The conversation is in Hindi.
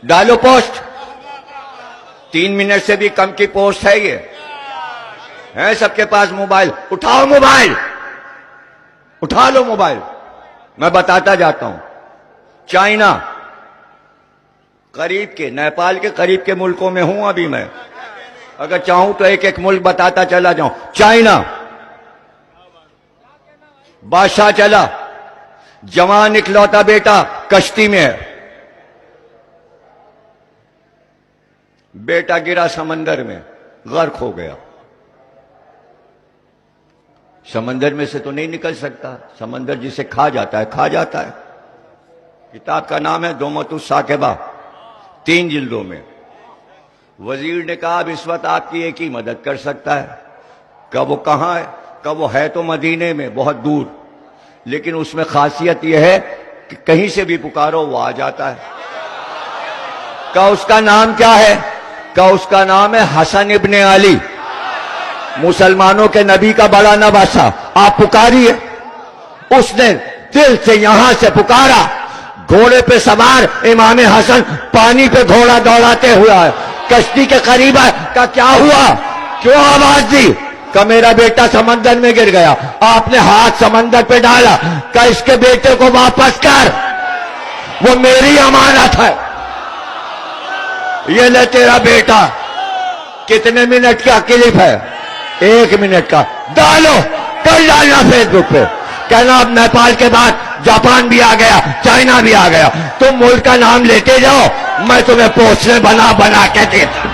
डालो पोस्ट। 3 मिनट से भी कम की पोस्ट है ये। है सबके पास मोबाइल, उठाओ मोबाइल, उठा लो मोबाइल। मैं बताता जाता हूं। चाइना करीब के, नेपाल के करीब के मुल्कों में हूं अभी मैं। अगर चाहूं तो एक एक मुल्क बताता चला जाऊं। चाइना, बादशाह चला, जवान इकलौता बेटा कश्ती में है, बेटा गिरा समंदर में, गर्क हो गया। समंदर में से तो नहीं निकल सकता, समंदर जिसे खा जाता है खा जाता है। किताब का नाम है दोमतुस साकेबा, 3 जिल्दों में। वजीर ने कहा अब इस वक्त आपकी एक ही मदद कर सकता है। कब वो कहां है? कब वो है तो मदीने में, बहुत दूर, लेकिन उसमें खासियत यह है कि कहीं से भी पुकारो वो आ जाता है। का उसका नाम क्या है? का उसका नाम है हसन इब्ने अली, मुसलमानों के नबी का बड़ा नवासा। आप पुकारिए। उसने दिल से यहां से पुकारा। घोड़े पे सवार इमाम हसन पानी पे घोड़ा दौड़ाते हुआ कश्ती के करीब आए। का क्या हुआ? क्यों आवाज दी? का मेरा बेटा समंदर में गिर गया। आपने हाथ समंदर पे डाला। का इसके बेटे को वापस कर, वो मेरी अमानत है। ये ले तेरा बेटा। कितने मिनट का क्लिप है? 1 मिनट का। डालो, कल डालना फेसबुक पे। कहना अब नेपाल के बाद जापान भी आ गया, चाइना भी आ गया। तुम मुल्क का नाम लेते जाओ, मैं तुम्हें पोस्टर बना बना के देता।